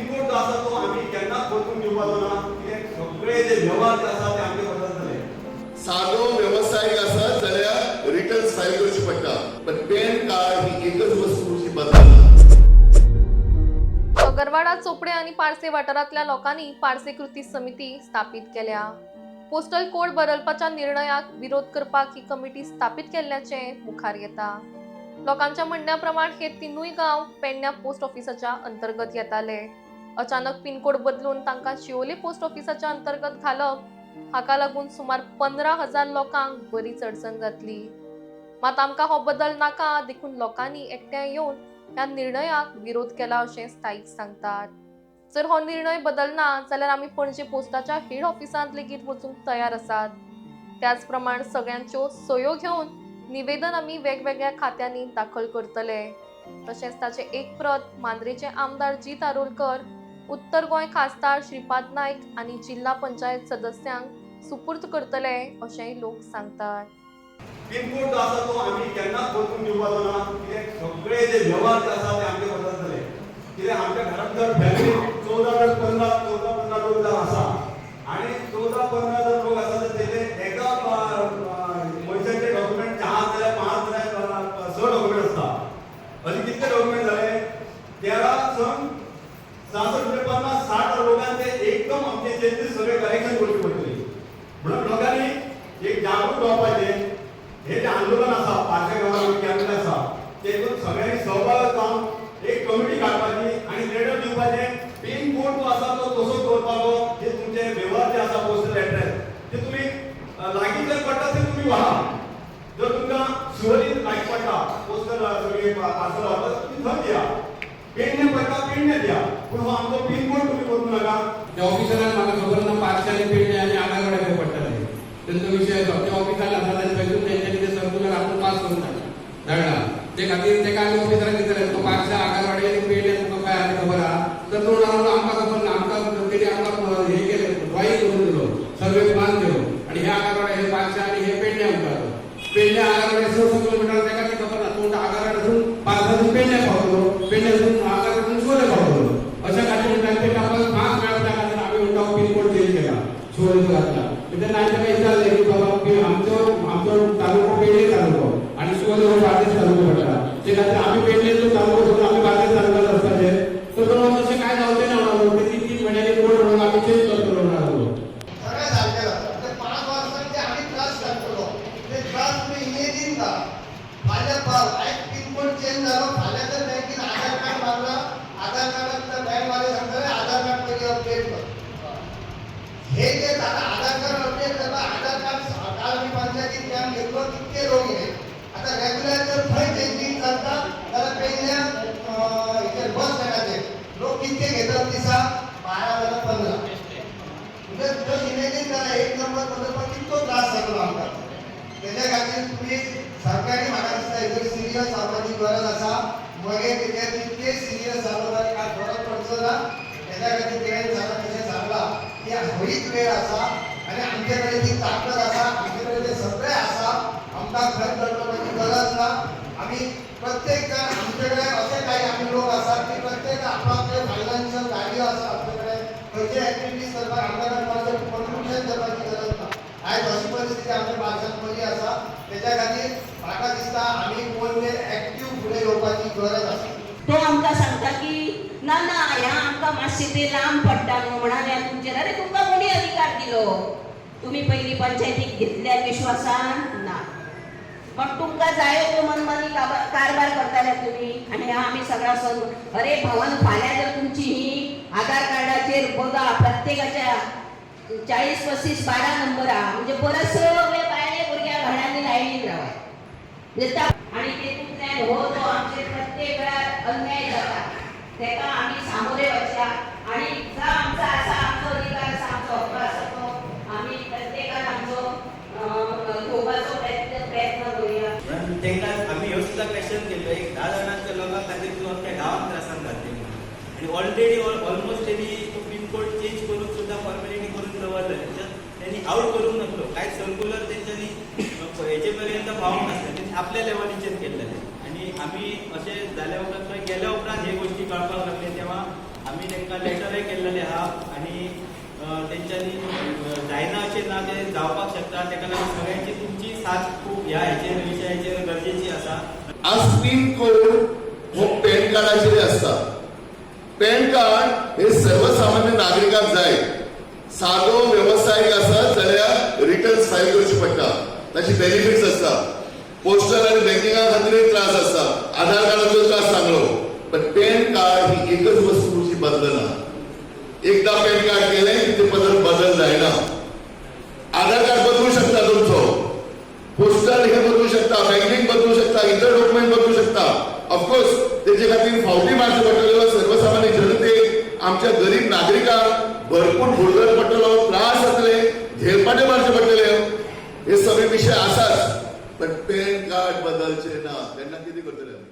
Pin code जो आसा तो आम्ही केन्नाच बदलून दिवपाचो ना, कित्याक सगळे जे व्यवहार जे आसा ते आमचे बदल जाले. साधो व्यवसायिक आसा जाल्यार रिटर्न्स फायल करची पडटा, पण पॅन कार्ड ही एकच वस्तू जी बदलना. गरवाडा, चोपडे आणि पारसे वाठारांतल्या लोकांनी पारसे कृती समिती स्थापीत केल्या. पोस्टल कोड बदलपाच्या निर्णयाक विरोध करपाक ही कमिटी स्थापीत केल्ल्याचे मुखार येता. लोकांच्या म्हणण्याप्रमाण हे तिनूय गांव पेडण्या पोस्ट ऑफिसाच्या अंतर्गत येताले. अचानक पिनकोड बदलून तांकां शिवोले पोस्ट ऑफिसाच्या अंतर्गत घालप हाका लागून सुमार 15,000 लोकांक बरीच अडचण जातली. मात आमकां हो बदल नाका देखून लोकांनी एकठांय येवन ह्या निर्णयाक विरोध केला अशें स्थायीक सांगतात. जर हो निर्णय बदलना जाल्यार आमी पणजे पोस्टाच्या हेड ऑफिसांत लेगीत वचूंक तयार आसात. त्याच प्रमाण सगळ्यांच्यो सयो घेवन निवेदन आमी वेगवेगळ्या खात्यांनी दाखल करतले. तशेंच ताचे एक प्रत मांद्रेचे आमदार जी तारोलकर, उत्तर गोंय खासदार श्रीपाद नायक आनी जिल्हा पंचायत सदस्यांक सुपूर्द करतले अशेंय लोक सांगतात. पिनकोड जो आसा तो आम्ही केन्नाच बदलून दिवपाचो ना, कित्याक सगळे जे व्यवहार जे आसा ते आमचे बदल जाले. कित्याक आमच्या घरांत जर फॅमिली 14-15 लोक जर आसा आणि 14-15 जर लोक आसा तर तेजे एका मनशाचे डॉक्युमेंट 4 जाल्यार 5 जाल्यार 6 डॉक्युमेंट आसता. अशे कितले डॉक्युमेंट जाले? 13 संघ 66 म्हणजे 50-60 लोकांचे एकदम आमचे चेंजीस सगळे करेक्शन करचे पडटली. म्हणून लोकांनी एक जागृत रावपाचे. हे जे आंदोलन आसा पारसे गांवांत केल्लें आसा तेतून सगळ्यांनी सहभाग जावन एक कमिटी काडपाची आणि लेटर दिवपाचे. पिन कोड जो आसा तो तसोच दवरपाचो. जे तुमचे व्यवहार जे आसा पोस्टल एड्रेस ते तुम्ही लागीं जर पडटा ते तुम्ही व्हा. जर तुमकां शिवोलीत लागीं पडटा पोस्टल सगळे पार्सल व्हरता तुम्ही थंय दिया. पेडणे पडटा पेडणे दिया, पूण हो आमचो पिन कोड तुम्ही करूं नाका. त्या ऑफिसरान म्हाका खबर ना पार्से आनी पेडणे आनी आगारवाड्या खंय पडटाले. त्यांचा विषय त्या ऑफिसाला थंयसून तेंच्यांनी ते सर्क्युलर आपण पास करून धाडला. ते खातीर तेका आमी ऑफिसराक विचारलें तो पार्से आगारवाडी आनी पेडणे तुका काय आनी खबर आहा? तर तो म्हणालो आमकां खबर ना, आमकां तेणी आमकां हे केलें ड्रॉईंग करून दिलो, सर्वे प्लान दिलो आणि हे आगारवाडी हे पार्से आनी हे पेडणे आमकां पेडणे आगारवाडी 6 किलोमीटर तेका ती खबर ना. तो आगारवाड्यासून पार्सासून पेडणे पावलो, पेडण्यासून आगारवाडीसून शिवोले पावलो. अशा खातीर तांचे आमकां मार्क्स मेळटा खातीर आमी म्हणटा पिन कोड चेंज केला, शिवोलेचो घातला. तेन्ना आमकां विचारलें की बाबा आमचो तालुको पेडणे तालुको आणि शिवोले हो बार्देस तालुको पडटा. ते खातीर आमी पेडणेचो तालुको सोडून आमी बार्देस तालुक्यात आसपाचे. तर तो तशें कांय जावचें ना म्हणून ते 3 महिन्यांनी कोड म्हणून आमी चेंज करतलो म्हणालो. सगळें सारकें जाता. ते 5 वर्सांचे जे आमी त्रास काडटलो ते त्रास तुमी इमेजीन घा. फाल्यां आयज पिनकोड चेंज जालो, फाल्यां जर बँकेन आधार कार्ड मारला, आधार कार्डांतल्या बँकवाले सांगतले आधार कार्ड पयलीं अपडेट कर. हे जे जाता आधार कार्ड अपडेट करता, आधार कार्ड काल मी पंचायतीत कॅम्प घेतलो, कितके लोक येले. आता रेग्युलर जर थंय चेंजींग जाता जाल्यार पयल्या हेचेर बस स्टँडाचेर लोक कितके घेतात दिसा 12 जाल्यार 15. म्हणजे तो इमेजीन करा एक नंबर बदलपाक कितको त्रास जातलो आमकां. तेच्या खातीर तुमी सरकारी म्हाका दिसता हेजेर सिरियस जावपाची गरज आसा. मगे तेजेर कितके सिरियस जालो जाल्यार कांय फरक पडचो ना. तेच्या खातीर तेणें जाता तशें सांगला की होईच वेळ आसा आणि आमचे कडेन ती ताकद आसा, आमचे कडेन ते सगळे आसा. आमकां खंय लढपाची गरज ना. आमी प्रत्येक जाण आमचे कडेन असे काही आमी लोक आसात की प्रत्येक आपले फायनान्शियल गाडयो आसा आमचे कडेन. खंयचे एक्टिविटीज करपाक आमच्या कडेन कॉन्ट्रिब्युशन करपाची गरज ना. आयज अशी परिस्थिती आमच्या भारतांत बरी आसा. तेच्या खातीर म्हाका दिसता आमी कोण ते एक्टीव फुडें येवपाची गरज आसा. तो आमकां सांगता की ना ना ह्या आमकां मातशें ते लांब पडटा न्हू म्हणाल्या तुमचेर. अरे तुमकां कोणी अधिकार दिलो? तुम्ही पयलीं पंचायतीक घेतल्या विश्वासान ना. मग तुमकां जायो त्यो मनमानी कारभार करताले तुमी आनी आमी सगळा संघ. अरे भवन फाल्यां जर तुमची ही आधार कार्डाचेर बघा प्रत्येकाच्या 40-35-12 नंबर आहा म्हणजे परत सगळे बायले भुरग्या घरांनी लायनीन रावा आणि तेतूंतल्यान हो जो आमचे प्रत्येक वेळार अन्याय जाता तेका आमी सामोरे वचया आणि जो आमचा आसा आमचो अधिकार आसा आमचो हक्क आसा तो आमी प्रत्येकान आमचो घेवपाचो प्रयत्न करूया. तेंकां आमी ह्यो सुद्दां क्वेश्चन केल्लो एक 10 जाणांच्या लोकां खातीर तूं आमच्या गांवांत त्रासान घातलें आणि ऑलरेडी ऑलमोस्ट तेणी पिन कोड चेंज करून सुद्दां फॉर्मेलिटी करून दवरलें. त्यांनी आउट करूंक नासलो. कांय सर्क्युलर तेंच्यांनी हेचे पर्यंत पावूंक नासलें. तेणी आपल्या लेवलीचेर केल्लें आणि आमी अशें जाल्या उपरांत गेल्या उपरांत हे गोष्टी कळपाक लागले तेव्हा आम्ही तांकां लेटरय केल्लेले आहा आनी तेंच्यांनी जायना अशें ना ते जावपाक शकता तेका लागून सगळ्यांची तुमची साथ खूब ह्या हेचेर विशयाचेर गरजेची आसा. आज पिन कोड हो पॅन कार्डाचेर आसता. पॅन कार्ड हे सर्वसामान्य नागरिकाक जाय. सादो व्यवसायिक आसत जाल्यार रिटर्न्स फायल करची पडटा. ताची बेनिफिट्स आसता. पोस्टल आनी बँकिंगा खातीर त्रास आसता. आधार कार्डाचो त्रास सांगलो. पण पॅन कार्ड ही एकच वस्तू जी बदलना. एकदा पॅन कार्ड केलें की ते परत बदल जायना. आधार कार्ड बदलू शकता तुमचो. पोस्टल हे बदलू शकता, बँकिंग बदलू शकता, इतर डॉक्युमेंट बदलू शकता. ऑफकोर्स तेजे खातीर फावटी मारचे पडटले. सर्वसामान्य जनतेक आमच्या गरीब नागरिकांक भरपूर भुरगत पडटलो, त्रास जातले, झेलपाटे मारचे पडटले. हे सगळे विषय आसात. पण पॅन कार्ड बदलचे ना. तेन्ना कितें करतले?